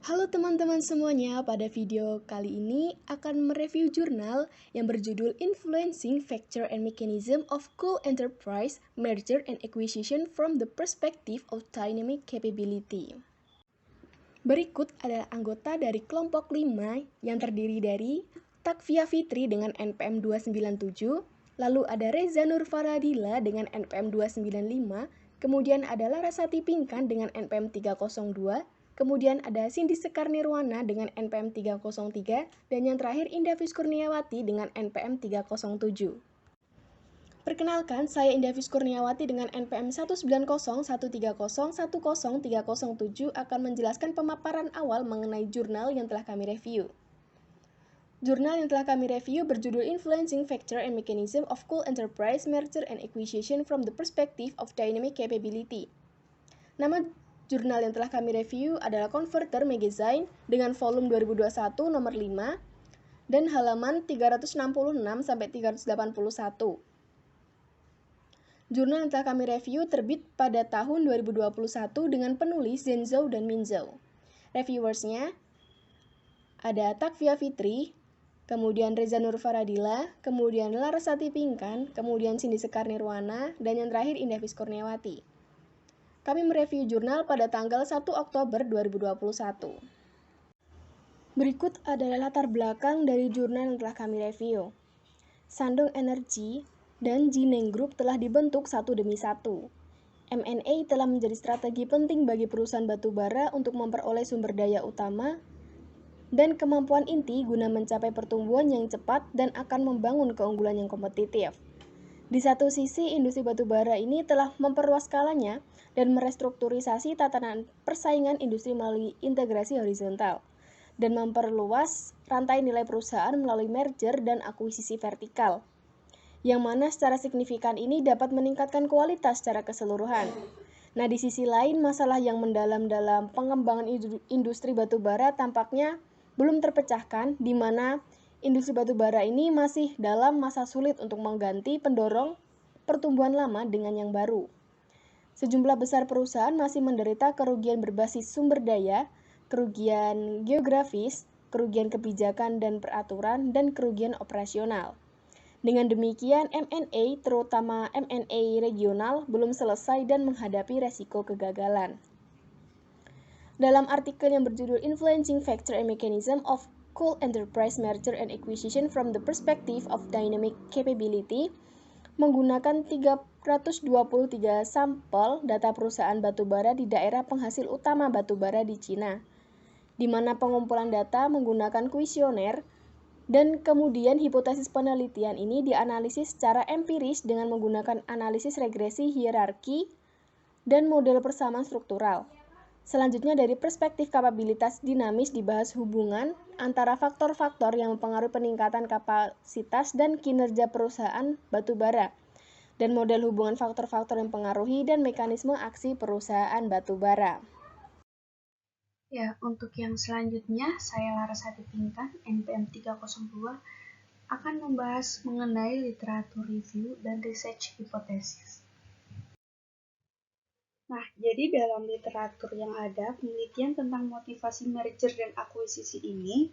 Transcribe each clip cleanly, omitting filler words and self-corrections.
Halo teman-teman semuanya, pada video kali ini akan mereview jurnal yang berjudul Influencing Factor and Mechanism of Cool Enterprise Merger and Acquisition from the Perspective of Dynamic Capability. Berikut adalah anggota dari kelompok 5 yang terdiri dari Takvia Fitri dengan NPM 297, lalu ada Reza Nur Faradila dengan NPM 295, kemudian ada Larasati Pinkan dengan NPM 302, kemudian ada Cindy Sekar Nirwana dengan NPM 303, dan yang terakhir Indah Kurniawati dengan NPM 307. Perkenalkan, saya Indah Kurniawati dengan NPM 19013010307 akan menjelaskan pemaparan awal mengenai jurnal yang telah kami review. Jurnal yang telah kami review berjudul Influencing Factor and Mechanism of Cool Enterprise Merger and Acquisition from the Perspective of Dynamic Capability. Nama jurnal yang telah kami review adalah Converter Magazine dengan volume 2021 nomor 5 dan halaman 366-381. Jurnal yang telah kami review terbit pada tahun 2021 dengan penulis Zhenzhou dan Minzhou. Reviewersnya ada Takvia Fitri, kemudian Reza Nur Faradila, kemudian Larasati Pinkan, kemudian Cindy Sekar Nirwana, dan yang terakhir Indah Kurniawati. Kami mereview jurnal pada tanggal 1 Oktober 2021. Berikut adalah latar belakang dari jurnal yang telah kami review. Shandong Energy dan Jineng Group telah dibentuk satu demi satu. M&A telah menjadi strategi penting bagi perusahaan batubara untuk memperoleh sumber daya utama dan kemampuan inti guna mencapai pertumbuhan yang cepat dan akan membangun keunggulan yang kompetitif. Di satu sisi, industri batubara ini telah memperluas skalanya dan merestrukturisasi tatanan persaingan industri melalui integrasi horizontal dan memperluas rantai nilai perusahaan melalui merger dan akuisisi vertikal, yang mana secara signifikan ini dapat meningkatkan kualitas secara keseluruhan. Nah, di sisi lain, masalah yang mendalam dalam pengembangan industri batubara tampaknya belum terpecahkan, di mana industri batubara ini masih dalam masa sulit untuk mengganti pendorong pertumbuhan lama dengan yang baru. Sejumlah besar perusahaan masih menderita kerugian berbasis sumber daya, kerugian geografis, kerugian kebijakan dan peraturan, dan kerugian operasional. Dengan demikian, M&A, terutama M&A regional, belum selesai dan menghadapi resiko kegagalan. Dalam artikel yang berjudul Influencing Factor and Mechanism of Cool Enterprise Merger and Acquisition from the Perspective of Dynamic Capability, menggunakan 323 sampel data perusahaan batubara di daerah penghasil utama batubara di Cina, di mana pengumpulan data menggunakan kuesioner, dan kemudian hipotesis penelitian ini dianalisis secara empiris dengan menggunakan analisis regresi hierarki dan model persamaan struktural. Selanjutnya, dari perspektif kapabilitas dinamis dibahas hubungan antara faktor-faktor yang mempengaruhi peningkatan kapasitas dan kinerja perusahaan batubara, dan model hubungan faktor-faktor yang mempengaruhi dan mekanisme aksi perusahaan batubara. Ya, untuk yang selanjutnya, saya Larasati Pinkan, NPM 302, akan membahas mengenai literatur review dan research hipotesis. Nah, jadi dalam literatur yang ada, penelitian tentang motivasi merger dan akuisisi ini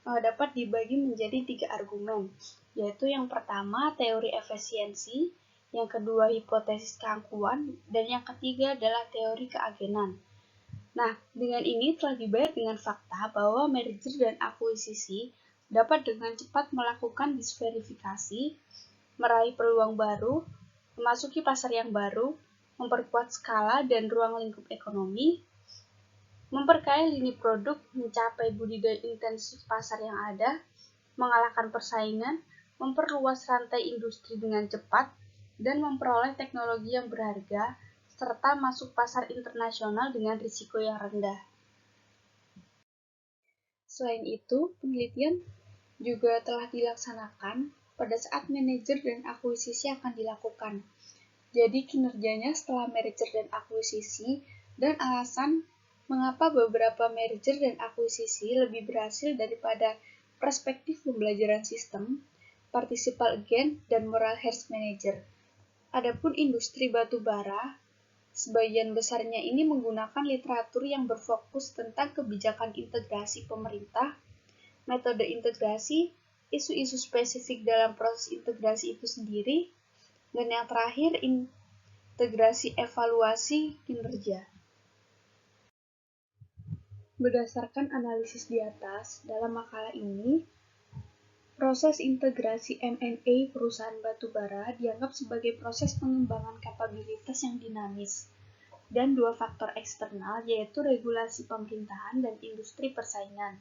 dapat dibagi menjadi 3 argumen, yaitu yang pertama teori efisiensi, yang kedua hipotesis keangkuhan, dan yang ketiga adalah teori keagenan. Nah, dengan ini telah dibayar dengan fakta bahwa merger dan akuisisi dapat dengan cepat melakukan disverifikasi, meraih peluang baru, memasuki pasar yang baru, memperkuat skala dan ruang lingkup ekonomi, memperkaya lini produk, mencapai budidaya intensif pasar yang ada, mengalahkan persaingan, memperluas rantai industri dengan cepat, dan memperoleh teknologi yang berharga, serta masuk pasar internasional dengan risiko yang rendah. Selain itu, penelitian juga telah dilaksanakan pada saat merger dan akuisisi akan dilakukan. Jadi kinerjanya setelah merger dan akuisisi, dan alasan mengapa beberapa merger dan akuisisi lebih berhasil daripada perspektif pembelajaran sistem, participal gain, dan moral health manager. Adapun industri batubara, Sebagian besarnya ini menggunakan literatur yang berfokus tentang kebijakan integrasi pemerintah, metode integrasi, isu-isu spesifik dalam proses integrasi itu sendiri, dan yang terakhir, integrasi evaluasi kinerja. Berdasarkan analisis di atas, dalam makalah ini, proses integrasi M&A perusahaan batubara dianggap sebagai proses pengembangan kapabilitas yang dinamis, dan dua faktor eksternal yaitu regulasi pemerintahan dan industri persaingan,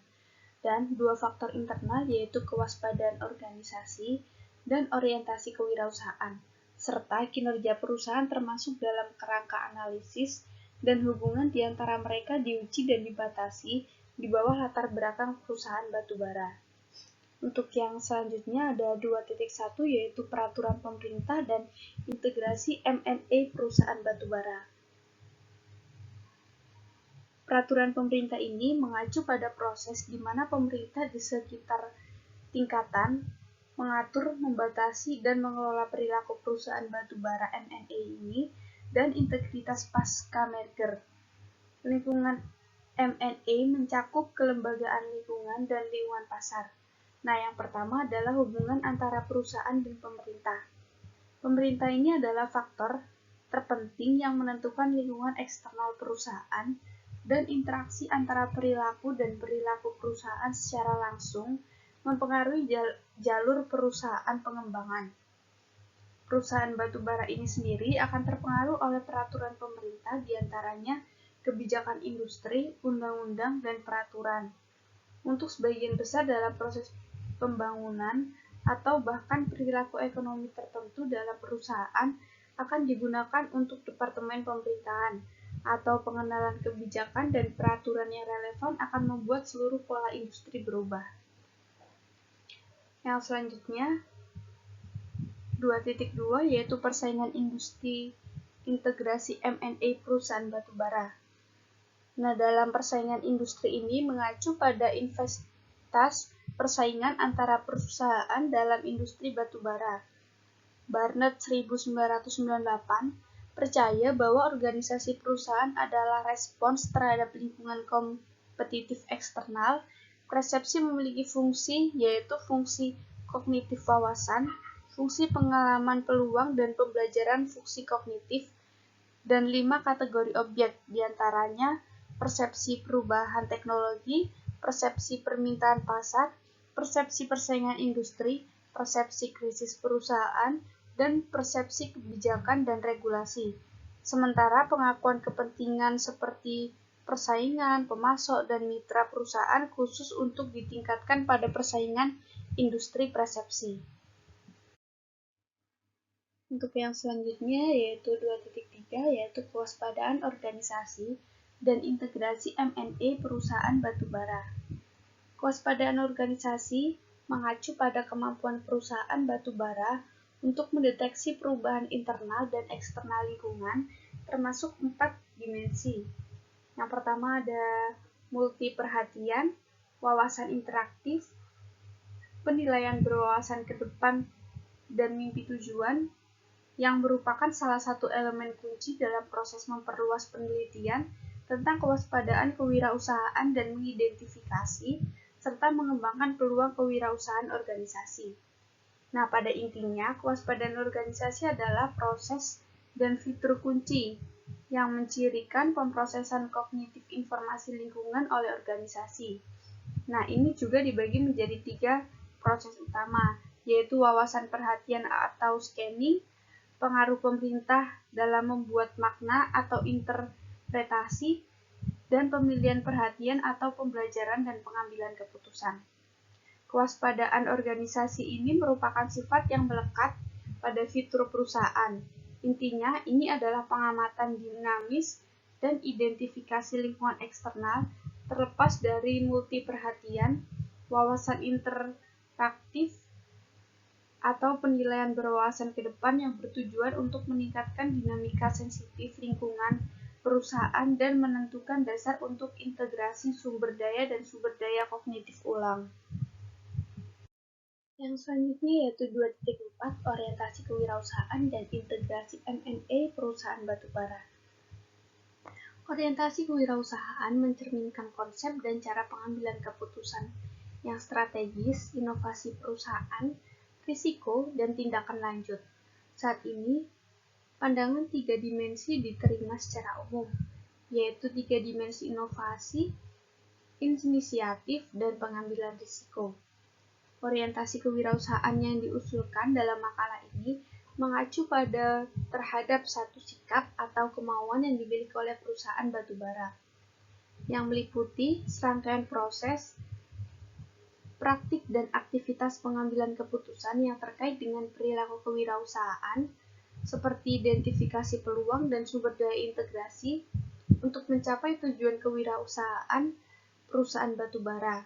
dan dua faktor internal yaitu kewaspadaan organisasi dan orientasi kewirausahaan, serta kinerja perusahaan termasuk dalam kerangka analisis dan hubungan di antara mereka diuji dan dibatasi di bawah latar belakang perusahaan batubara. Untuk yang selanjutnya ada 2.1 yaitu peraturan pemerintah dan integrasi M&A perusahaan batubara. Peraturan pemerintah ini mengacu pada proses di mana pemerintah di sekitar tingkatan mengatur, membatasi, dan mengelola perilaku perusahaan batubara M&A ini dan integritas pasca merger. Lingkungan M&A mencakup kelembagaan lingkungan dan lingkungan pasar. Nah, yang pertama adalah hubungan antara perusahaan dan pemerintah. Pemerintah ini adalah faktor terpenting yang menentukan lingkungan eksternal perusahaan dan interaksi antara perilaku dan perilaku perusahaan secara langsung mempengaruhi jalur perusahaan pengembangan. Perusahaan batubara ini sendiri akan terpengaruh oleh peraturan pemerintah, diantaranya kebijakan industri, undang-undang, dan peraturan. Untuk sebagian besar dalam proses pembangunan atau bahkan perilaku ekonomi tertentu dalam perusahaan akan digunakan untuk departemen pemerintahan atau pengenalan kebijakan dan peraturan yang relevan akan membuat seluruh pola industri berubah. Yang selanjutnya 2.2 yaitu persaingan industri integrasi M&A perusahaan batubara. Nah, dalam persaingan industri ini mengacu pada investasi persaingan antara perusahaan dalam industri batubara. Barnett 1998 percaya bahwa organisasi perusahaan adalah respons terhadap lingkungan kompetitif eksternal. Persepsi memiliki fungsi yaitu fungsi kognitif wawasan, fungsi pengalaman peluang dan pembelajaran fungsi kognitif, dan 5 kategori objek, diantaranya persepsi perubahan teknologi, persepsi permintaan pasar, persepsi persaingan industri, persepsi krisis perusahaan, dan persepsi kebijakan dan regulasi. Sementara pengakuan kepentingan seperti persaingan, pemasok, dan mitra perusahaan khusus untuk ditingkatkan pada persaingan industri persepsi. Untuk yang selanjutnya yaitu 2.3 yaitu kewaspadaan organisasi dan integrasi M&A perusahaan batubara. Kewaspadaan organisasi mengacu pada kemampuan perusahaan batubara untuk mendeteksi perubahan internal dan eksternal lingkungan termasuk 4 dimensi. Yang pertama ada multi perhatian, wawasan interaktif, penilaian berwawasan ke depan, dan mimpi tujuan, yang merupakan salah satu elemen kunci dalam proses memperluas penelitian tentang kewaspadaan kewirausahaan dan mengidentifikasi serta mengembangkan peluang kewirausahaan organisasi. Nah, pada intinya, kewaspadaan organisasi adalah proses dan fitur kunci yang mencirikan pemrosesan kognitif informasi lingkungan oleh organisasi. Nah, ini juga dibagi menjadi 3 proses utama, yaitu wawasan perhatian atau scanning, pengaruh pemerintah dalam membuat makna atau interpretasi, dan pemilihan perhatian atau pembelajaran dan pengambilan keputusan. Kewaspadaan organisasi ini merupakan sifat yang melekat pada fitur perusahaan. Intinya, ini adalah pengamatan dinamis dan identifikasi lingkungan eksternal terlepas dari multi perhatian, wawasan interaktif, atau penilaian berwawasan ke depan yang bertujuan untuk meningkatkan dinamika sensitif lingkungan perusahaan dan menentukan dasar untuk integrasi sumber daya dan sumber daya kognitif ulang. Yang selanjutnya yaitu 2.4 orientasi kewirausahaan dan integrasi M&A perusahaan batubara. Orientasi kewirausahaan mencerminkan konsep dan cara pengambilan keputusan yang strategis, inovasi perusahaan, risiko, dan tindakan lanjut. Saat ini, pandangan tiga dimensi diterima secara umum, yaitu tiga dimensi inovasi, inisiatif, dan pengambilan risiko. Orientasi kewirausahaan yang diusulkan dalam makalah ini mengacu terhadap satu sikap atau kemauan yang dimiliki oleh perusahaan batubara, yang meliputi serangkaian proses, praktik, dan aktivitas pengambilan keputusan yang terkait dengan perilaku kewirausahaan, seperti identifikasi peluang dan sumber daya integrasi untuk mencapai tujuan kewirausahaan perusahaan batubara,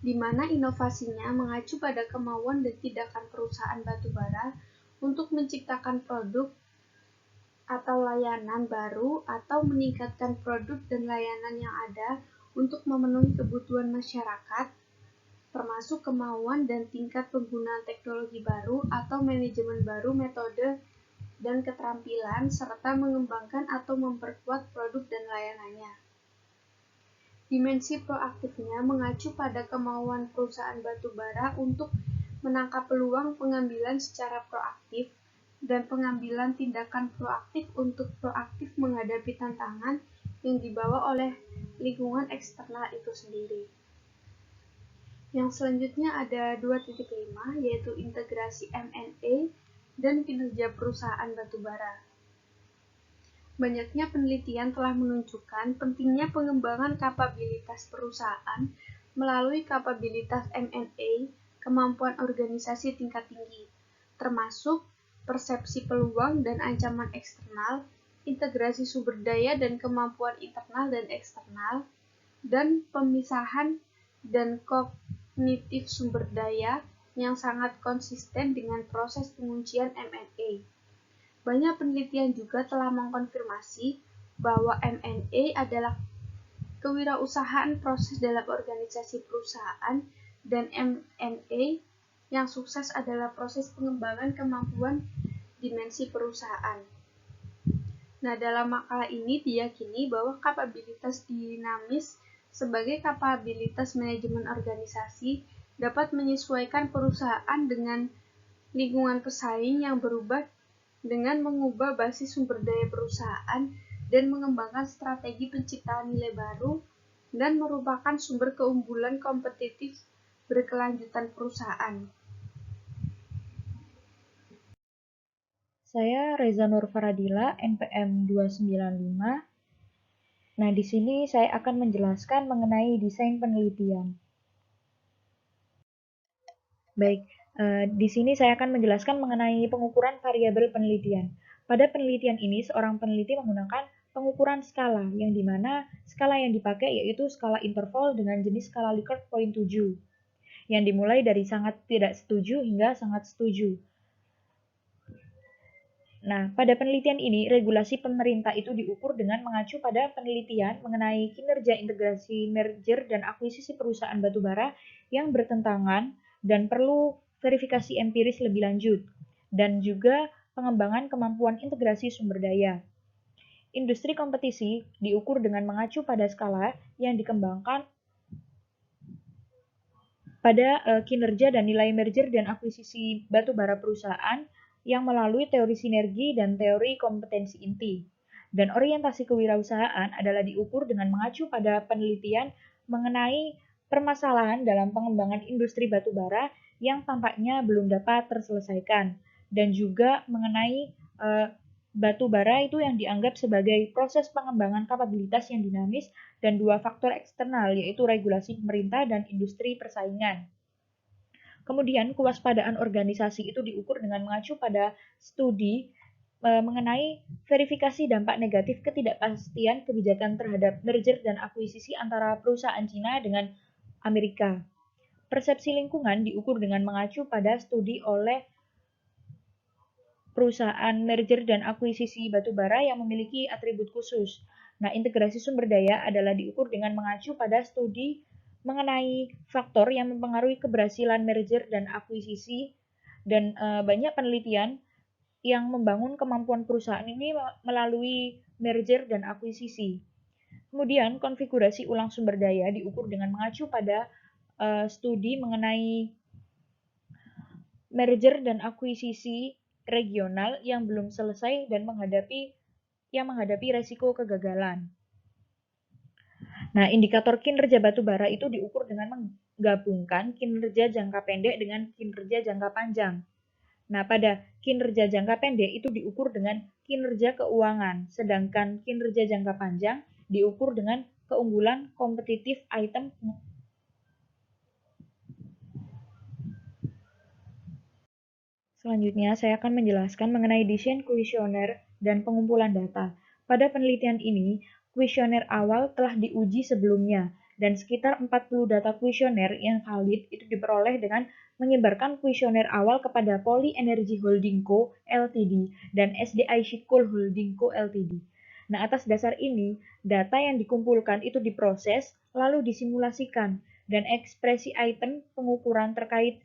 di mana inovasinya mengacu pada kemauan dan tindakan perusahaan batubara untuk menciptakan produk atau layanan baru atau meningkatkan produk dan layanan yang ada untuk memenuhi kebutuhan masyarakat, termasuk kemauan dan tingkat penggunaan teknologi baru atau manajemen baru, metode, dan keterampilan, serta mengembangkan atau memperkuat produk dan layanannya. Dimensi proaktifnya mengacu pada kemauan perusahaan batubara untuk menangkap peluang pengambilan secara proaktif dan pengambilan tindakan proaktif untuk proaktif menghadapi tantangan yang dibawa oleh lingkungan eksternal itu sendiri. Yang selanjutnya ada 2.5, yaitu integrasi M&A dan kinerja perusahaan batubara. Banyaknya penelitian telah menunjukkan pentingnya pengembangan kapabilitas perusahaan melalui kapabilitas M&A, kemampuan organisasi tingkat tinggi, termasuk persepsi peluang dan ancaman eksternal, integrasi sumber daya dan kemampuan internal dan eksternal, dan pemisahan dan kognitif sumber daya yang sangat konsisten dengan proses penguncian M&A. Banyak penelitian juga telah mengkonfirmasi bahwa M&A adalah kewirausahaan proses dalam organisasi perusahaan, dan M&A yang sukses adalah proses pengembangan kemampuan dimensi perusahaan. Nah, dalam makalah ini diyakini bahwa kapabilitas dinamis sebagai kapabilitas manajemen organisasi dapat menyesuaikan perusahaan dengan lingkungan pesaing yang berubah dengan mengubah basis sumber daya perusahaan dan mengembangkan strategi penciptaan nilai baru, dan merupakan sumber keunggulan kompetitif berkelanjutan perusahaan. Saya Reza Nur Faradila, NPM 295. Nah, di sini saya akan menjelaskan mengenai desain penelitian. Baik, di sini saya akan menjelaskan mengenai pengukuran variabel penelitian. Pada penelitian ini, seorang peneliti menggunakan pengukuran skala, yang dimana skala yang dipakai yaitu skala interval dengan jenis skala Likert poin 7, yang dimulai dari sangat tidak setuju hingga sangat setuju. Nah, pada penelitian ini, regulasi pemerintah itu diukur dengan mengacu pada penelitian mengenai kinerja integrasi merger dan akuisisi perusahaan batubara yang bertentangan dan perlu verifikasi empiris lebih lanjut, dan juga pengembangan kemampuan integrasi sumber daya. Industri kompetisi diukur dengan mengacu pada skala yang dikembangkan pada kinerja dan nilai merger dan akuisisi batubara perusahaan yang melalui teori sinergi dan teori kompetensi inti. Dan orientasi kewirausahaan adalah diukur dengan mengacu pada penelitian mengenai permasalahan dalam pengembangan industri batubara yang tampaknya belum dapat terselesaikan, dan juga mengenai batubara itu yang dianggap sebagai proses pengembangan kapabilitas yang dinamis dan dua faktor eksternal, yaitu regulasi pemerintah dan industri persaingan. Kemudian kewaspadaan organisasi itu diukur dengan mengacu pada studi mengenai verifikasi dampak negatif ketidakpastian kebijakan terhadap merger dan akuisisi antara perusahaan Cina dengan Amerika. Persepsi lingkungan diukur dengan mengacu pada studi oleh perusahaan merger dan akuisisi batubara yang memiliki atribut khusus. Nah, integrasi sumber daya adalah diukur dengan mengacu pada studi mengenai faktor yang mempengaruhi keberhasilan merger dan akuisisi, dan banyak penelitian yang membangun kemampuan perusahaan ini melalui merger dan akuisisi. Kemudian, konfigurasi ulang sumber daya diukur dengan mengacu pada studi mengenai merger dan akuisisi regional yang belum selesai dan menghadapi resiko kegagalan. Nah, indikator kinerja batubara itu diukur dengan menggabungkan kinerja jangka pendek dengan kinerja jangka panjang. Nah, pada kinerja jangka pendek itu diukur dengan kinerja keuangan, sedangkan kinerja jangka panjang diukur dengan keunggulan kompetitif item. Selanjutnya, saya akan menjelaskan mengenai desain kuesioner dan pengumpulan data. Pada penelitian ini, kuesioner awal telah diuji sebelumnya, dan sekitar 40 data kuesioner yang valid itu diperoleh dengan menyebarkan kuesioner awal kepada Poly Energy Holding Co. Ltd. dan SDI Shipcoal Holding Co. Ltd. Nah, atas dasar ini, data yang dikumpulkan itu diproses, lalu disimulasikan, dan ekspresi item pengukuran terkait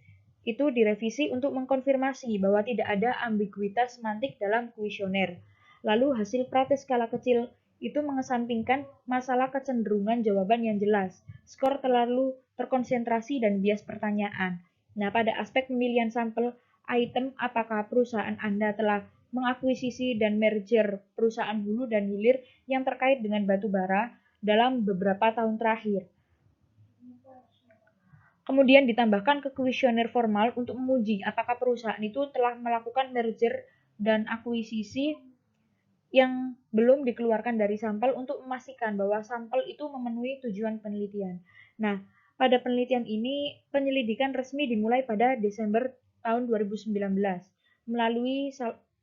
itu direvisi untuk mengkonfirmasi bahwa tidak ada ambiguitas semantik dalam kuesioner. Lalu hasil praktek skala kecil itu mengesampingkan masalah kecenderungan jawaban yang jelas, skor terlalu terkonsentrasi dan bias pertanyaan. Nah, pada aspek pemilihan sampel item, apakah perusahaan Anda telah mengakuisisi dan merger perusahaan hulu dan hilir yang terkait dengan batu bara dalam beberapa tahun terakhir. Kemudian ditambahkan ke kuesioner formal untuk menguji apakah perusahaan itu telah melakukan merger dan akuisisi yang belum dikeluarkan dari sampel untuk memastikan bahwa sampel itu memenuhi tujuan penelitian. Nah, pada penelitian ini penyelidikan resmi dimulai pada Desember tahun 2019 melalui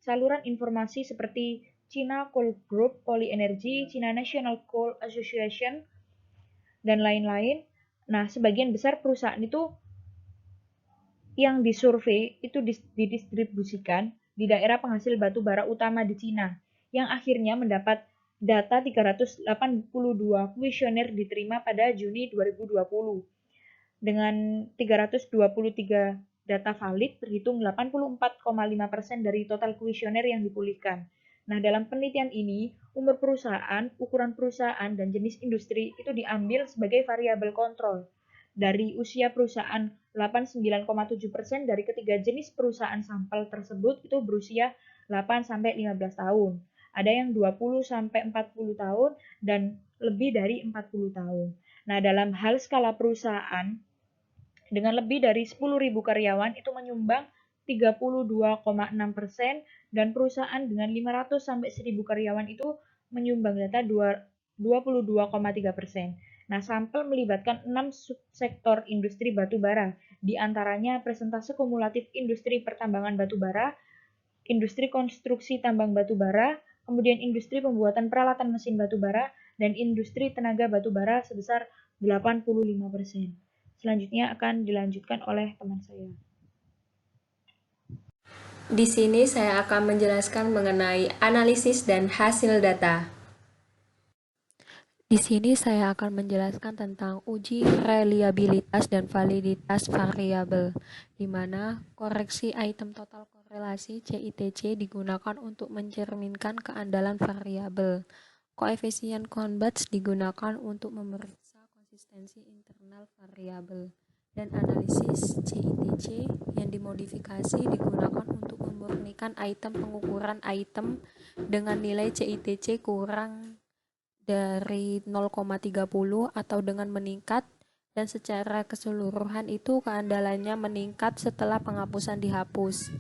saluran informasi seperti China Coal Group, Poly Energy, China National Coal Association, dan lain-lain. Nah, sebagian besar perusahaan itu yang disurvei itu didistribusikan di daerah penghasil batu bara utama di Cina, yang akhirnya mendapat data 382 kuesioner diterima pada Juni 2020. Dengan 323 data valid, terhitung 84,5% dari total kuesioner yang dipulihkan. Nah, dalam penelitian ini, umur perusahaan, ukuran perusahaan, dan jenis industri itu diambil sebagai variabel kontrol. Dari usia perusahaan, 89,7% dari ketiga jenis perusahaan sampel tersebut itu berusia 8-15 tahun. Ada yang 20-40 tahun dan lebih dari 40 tahun. Nah, dalam hal skala perusahaan, dengan lebih dari 10.000 karyawan itu menyumbang 32,6%, dan perusahaan dengan 500-1.000 karyawan itu menyumbang data 22,3%. Nah, sampel melibatkan 6 subsektor industri batu bara, di antaranya persentase kumulatif industri pertambangan batu bara, industri konstruksi tambang batu bara, kemudian industri pembuatan peralatan mesin batu bara, dan industri tenaga batu bara sebesar 85%. Selanjutnya akan dilanjutkan oleh teman saya. Di sini saya akan menjelaskan mengenai analisis dan hasil data. Di sini saya akan menjelaskan tentang uji reliabilitas dan validitas variabel, di mana koreksi item total korelasi CITC digunakan untuk mencerminkan keandalan variabel. Koefisien Cohn-Bendit digunakan untuk memeriksa konsistensi internal variabel, dan analisis CITC yang dimodifikasi digunakan untuk memurnikan item pengukuran item dengan nilai CITC kurang dari 0,30 atau dengan meningkat, dan secara keseluruhan itu keandalannya meningkat setelah penghapusan dihapus.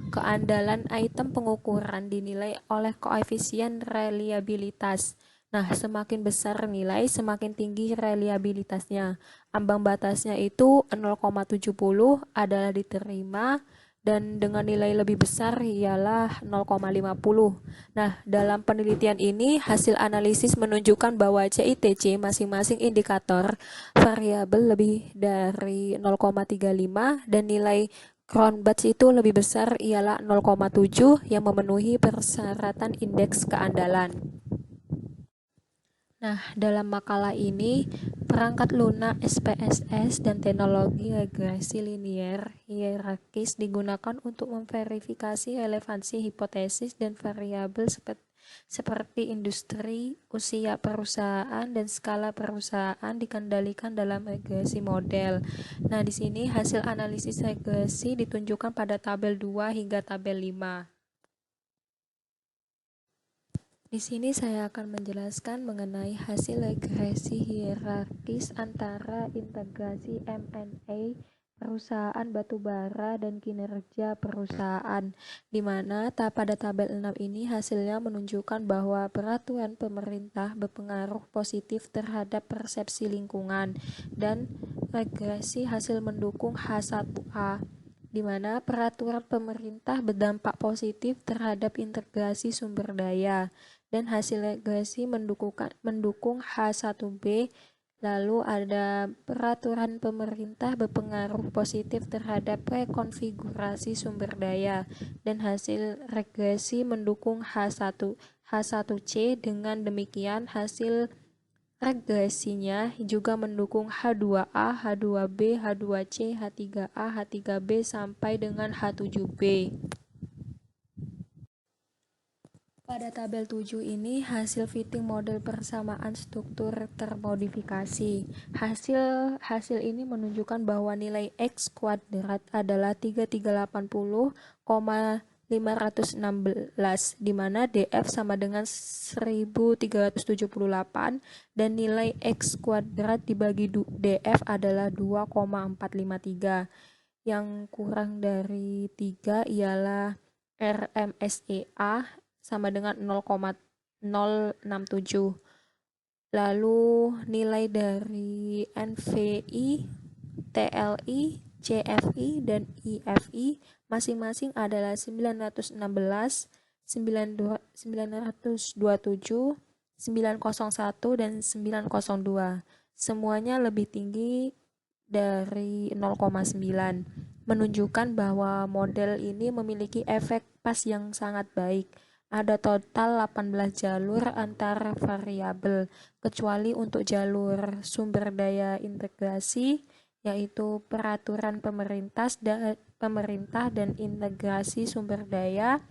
Keandalan item pengukuran dinilai oleh koefisien reliabilitas. Nah, semakin besar nilai, semakin tinggi reliabilitasnya. Ambang batasnya itu 0,70 adalah diterima, dan dengan nilai lebih besar ialah 0,50. Nah, dalam penelitian ini, hasil analisis menunjukkan bahwa CITC masing-masing indikator variabel lebih dari 0,35, dan nilai Cohn-Bendit itu lebih besar ialah 0,7 yang memenuhi persyaratan indeks keandalan. Nah, dalam makalah ini, perangkat lunak SPSS dan teknologi regresi linier hierarkis digunakan untuk memverifikasi relevansi hipotesis dan variabel seperti industri, usia perusahaan, dan skala perusahaan dikendalikan dalam regresi model. Nah, di sini hasil analisis regresi ditunjukkan pada tabel 2 hingga tabel 5. Di sini saya akan menjelaskan mengenai hasil regresi hierarkis antara integrasi M&A perusahaan batubara dan kinerja perusahaan, di mana pada tabel 6 ini hasilnya menunjukkan bahwa peraturan pemerintah berpengaruh positif terhadap persepsi lingkungan, dan regresi hasil mendukung H1A, di mana peraturan pemerintah berdampak positif terhadap integrasi sumber daya, dan hasil regresi mendukung H1B. Lalu ada peraturan pemerintah berpengaruh positif terhadap rekonfigurasi sumber daya, dan hasil regresi mendukung H1C. Dengan demikian hasil regresinya juga mendukung H2A, H2B, H2C, H3A, H3B sampai dengan H7B. Pada tabel 7 ini hasil fitting model persamaan struktur termodifikasi. Hasil ini menunjukkan bahwa nilai X kuadrat adalah 3380,516, di mana DF sama dengan 1378 dan nilai X kuadrat dibagi DF adalah 2,453. Yang kurang dari 3 ialah RMSEA sama dengan 0,067. Lalu nilai dari NVI, TLI, CFI, dan IFI masing-masing adalah 916, 927, 901, dan 902. Semuanya lebih tinggi dari 0,9, menunjukkan bahwa model ini memiliki efek pas yang sangat baik. Ada total 18 jalur antar variabel, kecuali untuk jalur sumber daya integrasi, yaitu peraturan pemerintah dan integrasi sumber daya,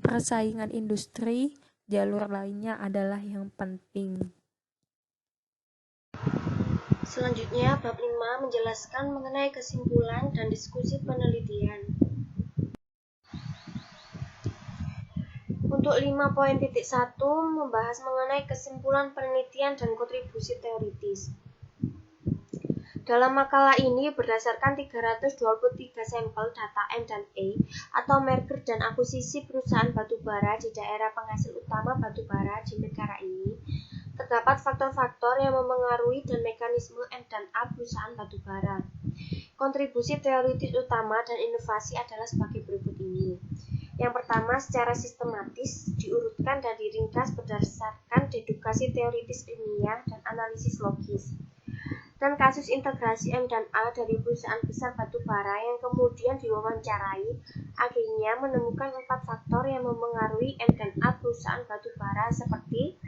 persaingan industri. Jalur lainnya adalah yang penting. Selanjutnya, bab 5 menjelaskan mengenai kesimpulan dan diskusi penelitian. Untuk 5.1 membahas mengenai kesimpulan penelitian dan kontribusi teoritis. Dalam makalah ini berdasarkan 323 sampel data M&A atau merger dan akuisisi perusahaan batubara di daerah penghasil utama batubara di negara ini, terdapat faktor-faktor yang memengaruhi dan mekanisme M&A perusahaan batubara. Kontribusi teoritis utama dan inovasi adalah sebagai berikut ini. Yang pertama, secara sistematis diurutkan dan diringkas berdasarkan dedukasi teoritis ilmiah dan analisis logis. Dan kasus integrasi M&A dari perusahaan besar batubara yang kemudian diwawancarai akhirnya menemukan 4 faktor yang memengaruhi M&A perusahaan batubara seperti: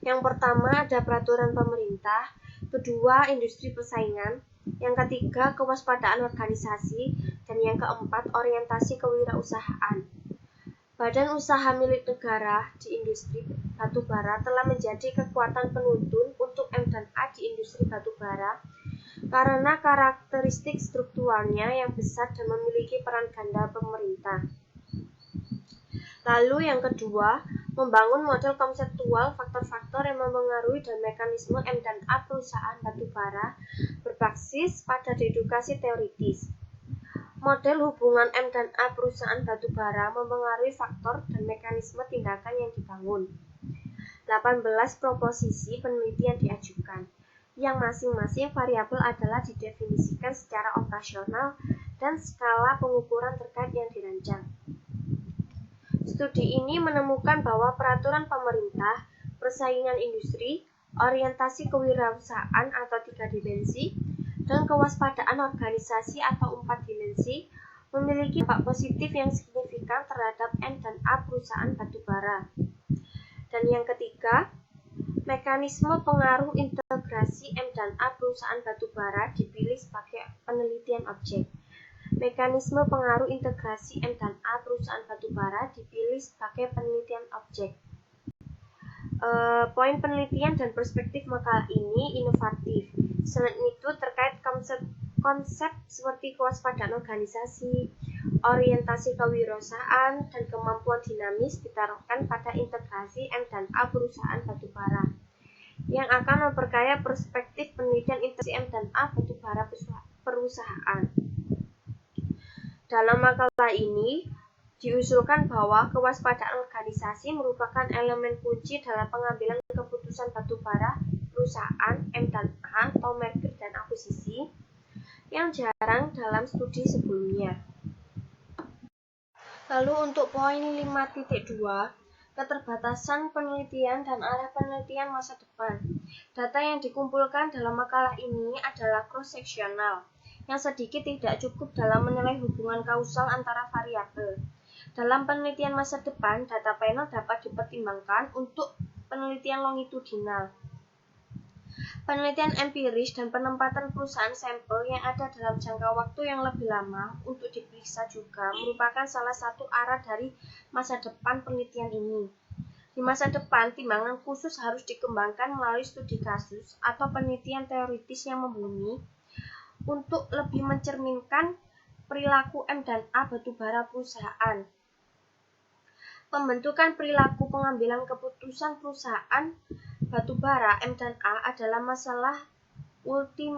yang pertama ada peraturan pemerintah, kedua industri persaingan, yang ketiga kewaspadaan organisasi, dan yang keempat orientasi kewirausahaan. Badan usaha milik negara di industri batubara telah menjadi kekuatan penuntun untuk M&A di industri batubara karena karakteristik strukturalnya yang besar dan memiliki peran ganda pemerintah. Lalu yang kedua, membangun model konseptual faktor-faktor yang memengaruhi dan mekanisme M&A perusahaan batubara berbasis pada dedukasi teoritis. Model hubungan M&A perusahaan batubara memengaruhi faktor dan mekanisme tindakan yang dibangun. 18 proposisi penelitian diajukan, yang masing-masing variabel adalah didefinisikan secara operasional dan skala pengukuran terkait yang dirancang. Studi ini menemukan bahwa peraturan pemerintah, persaingan industri, orientasi kewirausahaan atau 3 dimensi, dan kewaspadaan organisasi atau 4 dimensi memiliki dampak positif yang signifikan terhadap M&A perusahaan batubara. Dan yang ketiga, Mekanisme pengaruh integrasi M&A perusahaan batubara dipilih sebagai penelitian objek. Mekanisme pengaruh integrasi M&A perusahaan batubara dipilih sebagai penelitian objek. Poin penelitian dan perspektif makalah ini inovatif. Selain itu, terkait konsep seperti kewaspadaan organisasi, orientasi kewirausahaan, dan kemampuan dinamis ditaruhkan pada integrasi M&A perusahaan batubara yang akan memperkaya perspektif penelitian integrasi M&A batubara perusahaan. Dalam makalah ini, diusulkan bahwa kewaspadaan organisasi merupakan elemen kunci dalam pengambilan keputusan batubara perusahaan M&A atau merger dan akuisisi yang jarang dalam studi sebelumnya. Lalu untuk poin 5.2, keterbatasan penelitian dan arah penelitian masa depan. Data yang dikumpulkan dalam makalah ini adalah cross-seksional, yang sedikit tidak cukup dalam menilai hubungan kausal antara variabel. Dalam penelitian masa depan, data panel dapat dipertimbangkan untuk penelitian longitudinal, penelitian empiris, dan penempatan perusahaan sampel yang ada dalam jangka waktu yang lebih lama untuk diperiksa juga merupakan salah satu arah dari masa depan penelitian ini. Di masa depan, timbangan khusus harus dikembangkan melalui studi kasus atau penelitian teoritis yang mumpuni untuk lebih mencerminkan perilaku M&A batubara perusahaan. Pembentukan perilaku pengambilan keputusan perusahaan batubara M&A adalah masalah multi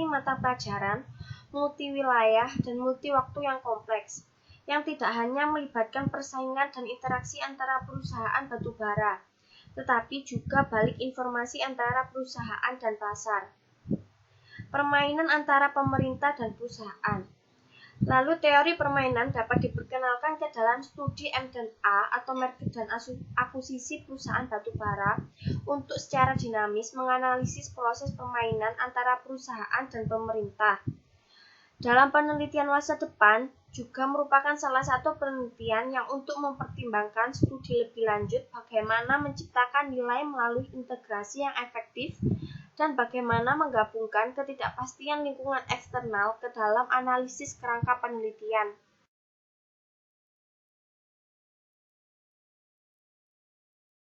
mata pelajaran, multi wilayah, dan multi waktu yang kompleks, yang tidak hanya melibatkan persaingan dan interaksi antara perusahaan batubara, tetapi juga balik informasi antara perusahaan dan pasar, permainan antara pemerintah dan perusahaan. Lalu teori permainan dapat diperkenalkan ke dalam studi M&A atau merger dan akuisisi perusahaan batubara untuk secara dinamis menganalisis proses permainan antara perusahaan dan pemerintah. Dalam penelitian masa depan juga merupakan salah satu penelitian yang untuk mempertimbangkan studi lebih lanjut bagaimana menciptakan nilai melalui integrasi yang efektif dan bagaimana menggabungkan ketidakpastian lingkungan eksternal ke dalam analisis kerangka penelitian.